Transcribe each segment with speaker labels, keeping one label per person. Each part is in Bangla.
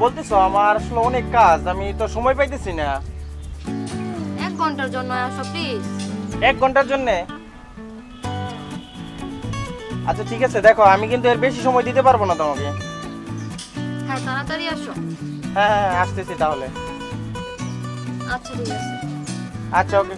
Speaker 1: বলতেছো আমার আসলে অনেক কাজ, আমি তো সময় পাইতেছি না।
Speaker 2: 1 ঘন্টার জন্য আসো প্লিজ।
Speaker 1: 1 ঘন্টার জন্য? আচ্ছা ঠিক আছে, দেখো আমি কিন্তু এর বেশি সময় দিতে পারবো না তোমাকে।
Speaker 2: হ্যাঁ তাড়াতাড়ি আসো।
Speaker 1: হ্যাঁ হ্যাঁ আসতেছি তাহলে।
Speaker 2: আচ্ছা ঠিক আছে।
Speaker 1: আচ্ছা ওকে।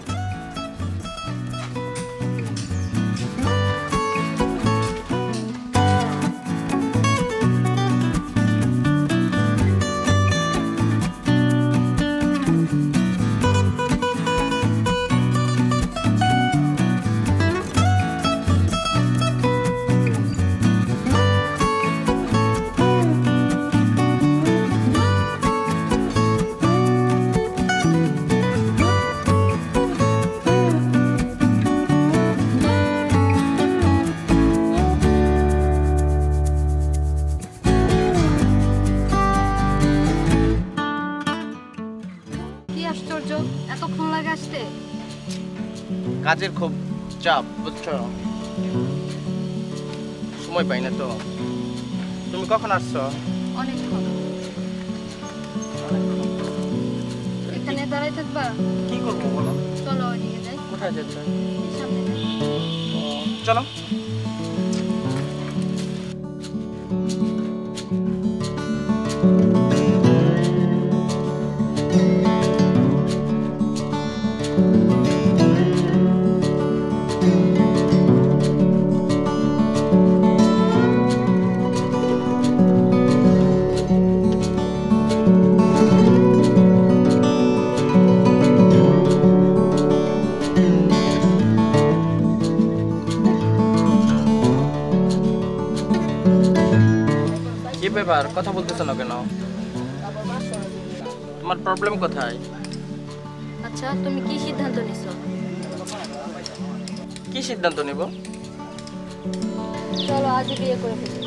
Speaker 2: কি আশ্চর্য, এতক্ষণ লাগে আসতে?
Speaker 1: কাজের খুব চাপ বুঝছো, সময় পাই না তো। তুমি কখন আসছো?
Speaker 2: অনেকক্ষণ। এখানে দাঁড়াই থাকবা?
Speaker 1: কি করবো বলো?
Speaker 2: চলো ওইদিকে যাই।
Speaker 1: কোথায় যাচ্ছ?
Speaker 2: এই সামনে যাই।
Speaker 1: চলো। কি ব্যাপার, কথা বলতেছো না কেন? তোমার প্রবলেম কোথায়?
Speaker 2: আচ্ছা তুমি কি সিদ্ধান্ত নিছো?
Speaker 1: কি সিদ্ধান্ত নিব?
Speaker 2: চলো আজই বিয়ে করে ফেলি।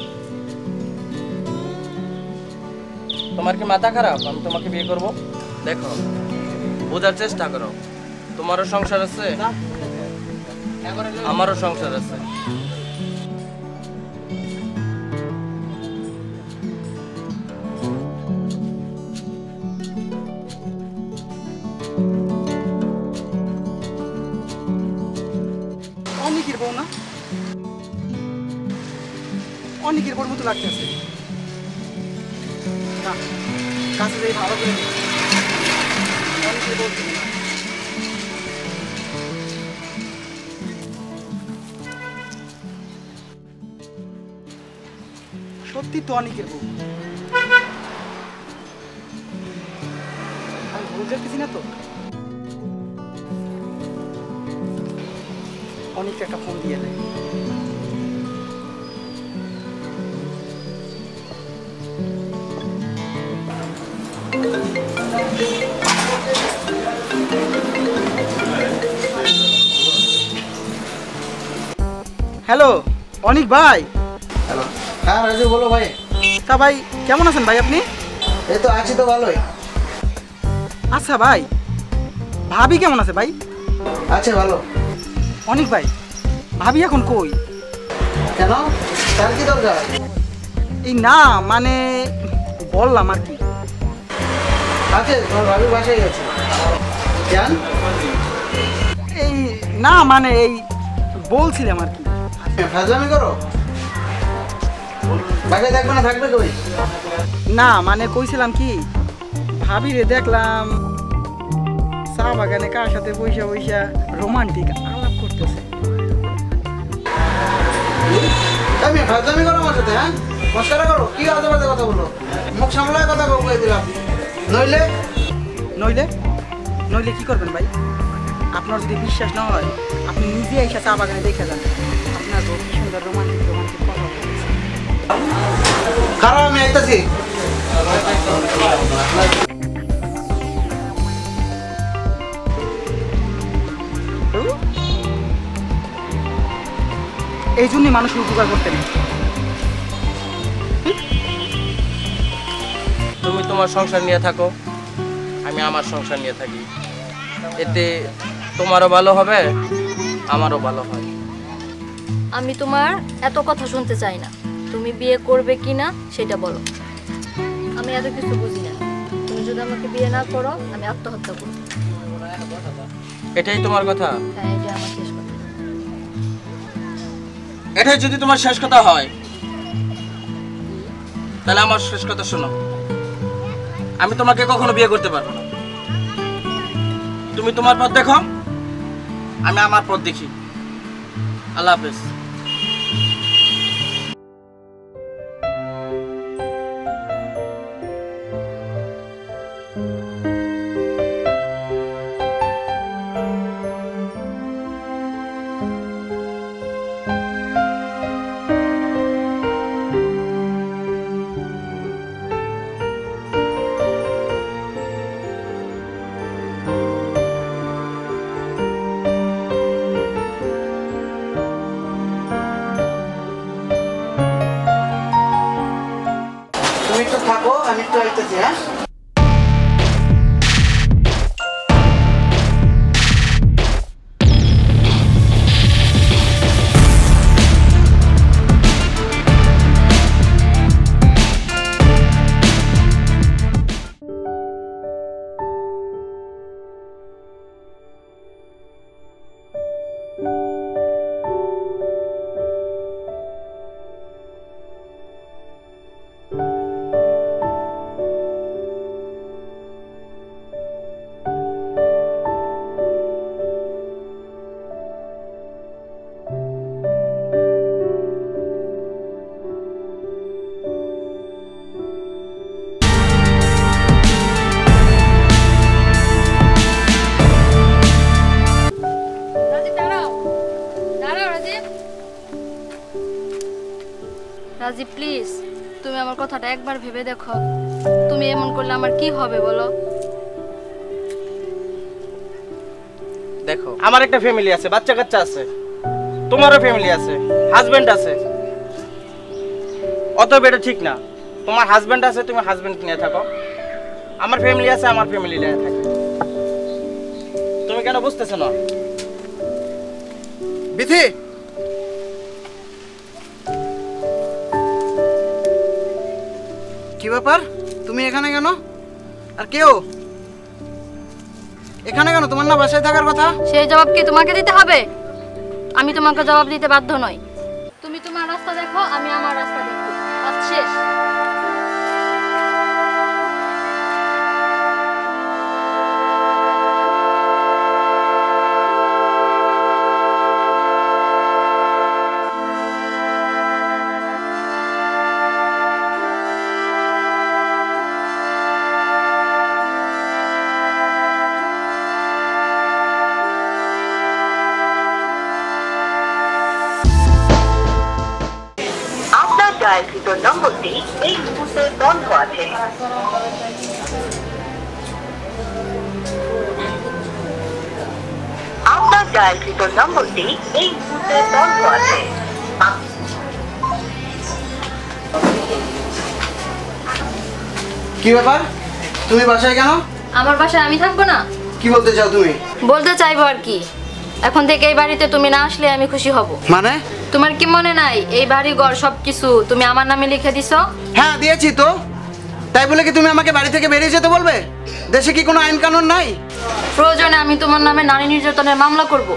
Speaker 1: তোমার কি মাথা খারাপ আমি তোমাকে বিয়ে করব? দেখো বোঝার চেষ্টা করো, তোমারও সংসার আছে আমারও সংসার আছে।
Speaker 3: অনেকের বউ না, অনেকের বউর মতো লাগতেছে না। কাছে যাই ভালো করে দেখি। অনেকের বউ ছিল না। সত্যি তো অনেকের বউ, আমি ভুল দেখতেছি না তো। অনেক একটা ফোন দিয়ে দেয়। হ্যালো অনিক ভাই।
Speaker 4: হ্যালো, হ্যাঁ রাজু বলো ভাই।
Speaker 3: তা ভাই কেমন আছেন ভাই আপনি?
Speaker 4: এই তো আছি তো ভালোই।
Speaker 3: আচ্ছা ভাই, ভাবি কেমন আছে ভাই?
Speaker 4: আছে ভালো।
Speaker 3: অনিক ভাই, ভাবি এখন কই?
Speaker 4: কেন, তার কি দরকার?
Speaker 3: এই না মানে বললাম আর কি।
Speaker 4: আছে, তোমার ভাবি বাসায় গেছে। জান,
Speaker 3: এই না মানে এই বলছিলাম আর কি।
Speaker 4: ফাজলামি করো। বাসায় থাকবে না, থাকবে কই?
Speaker 3: না মানে কইছিলাম কি, ভাবিরে দেখলাম চা বাগানে কার সাথে বইসা বইসা রোমান্টিক আলাপ করতেছে।
Speaker 4: তুমি ফাজলামি করো আমার সাথে? হ্যাঁ, মস্কারা করো? কি আজে বাজে কথা বলো? মুখ সামলায় কথা বলে দিলাম। নইলে
Speaker 3: নইলে নইলে কি করবেন ভাই? আপনার যদি বিশ্বাস না হয় আপনি নিজে এসে চা বাগানে দেখে যান, আপনার বউ কি সুন্দর রোমান্টিক রোমান্টিক কথা বলতেছে।
Speaker 4: খারাপ, আমি আইতাছি।
Speaker 3: এই জন্যই মানুষ উপকার করতেন।
Speaker 1: তুমি তোমার সংসার নিয়ে থাকো, আমি আমার সংসার নিয়ে থাকি, এতে তোমারও ভালো হবে আমারও ভালো হয়।
Speaker 2: আমি তোমার এত কথা শুনতে চাই না, তুমি বিয়ে করবে কিনা সেটা বলো। আমি এত কিছু বুঝি না। তুমি যদি আমাকে বিয়ে না করো আমি আত্মহত্যা করব।
Speaker 1: এটাই তোমার কথা?
Speaker 2: হ্যাঁ, এটা আমার শেষ কথা।
Speaker 1: এটাই যদি তোমার শেষ কথা হয়, তাহলে আমার শেষ কথা শোনো। আমি তোমাকে কখনো বিয়ে করতে পারবো না। তুমি তোমার পথ দেখো, আমি আমার পথ দেখি। আল্লাহ হাফেজ।
Speaker 4: তুমি একটু থাকো, আমি একটু আইতেছি। হ্যাঁ,
Speaker 2: রাজীব দাঁড়াও, দাঁড়াও রাজীব। রাজীব প্লিজ, তুমি আমার কথাটা একবার ভেবে দেখো। তুমি এমন করলে আমার কি হবে বলো?
Speaker 1: দেখো, আমার একটা ফ্যামিলি আছে, বাচ্চা কাচ্চা আছে, তোমারও ফ্যামিলি আছে, হাজবেন্ড আছে। অতএব এটা ঠিক না। তোমার হাজবেন্ড আছে, তুমি হাজবেন্ড নিয়ে থাকো। আমার ফ্যামিলি আছে, আমার ফ্যামিলি নিয়ে থাকে। তুমি কেন বুঝতেছো না?
Speaker 4: বিথি, কি ব্যাপার? তুমি এখানে কেন? আর কেউ এখানে কেন? তোমার না বাসায় থাকার কথা?
Speaker 2: সেই জবাব কি তোমাকে দিতে হবে? আমি তোমাকে জবাব দিতে বাধ্য নই। তুমি তোমার রাস্তা দেখো, আমি আমার রাস্তা দেখো। কাজ শেষ।
Speaker 5: আপনার ডায়ালকৃত নম্বরটি এই মুহূর্তে বন্ধ আছে। আপনার ডায়ালকৃত নম্বরটি এই মুহূর্তে বন্ধ আছে।
Speaker 4: কি ব্যাপার? তুমি বাসায় কেন?
Speaker 2: আমার বাসায় আমি থাকবো না?
Speaker 4: কি বলতে চাও তুমি?
Speaker 2: বলতে চাইবো আর কি, এখন থেকে এই বাড়িতে তুমি না আসলে আমি খুশি হব।
Speaker 4: মানে?
Speaker 2: তোমার কি মনে নাই এই বাড়ি ঘর সবকিছু তুমি আমার নামে লিখে দিছো?
Speaker 4: হ্যাঁ দিয়েছি তো। তাই বলে কি তুমি আমাকে বাড়ি থেকে বেরিয়ে যেতে বলবে? দেশে কি কোনো আইন কানুন নাই?
Speaker 2: প্রয়োজনে আমি তোমার নামে নারী নির্যাতনের মামলা করব।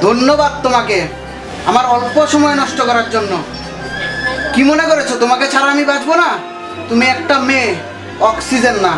Speaker 4: ধন্যবাদ তোমাকে আমার অল্প সময় নষ্ট করার জন্য। কি মনে করেছো তোমাকে ছাড়া আমি বাঁচবো না? তুমি একটা মেয়ে, অক্সিজেন না।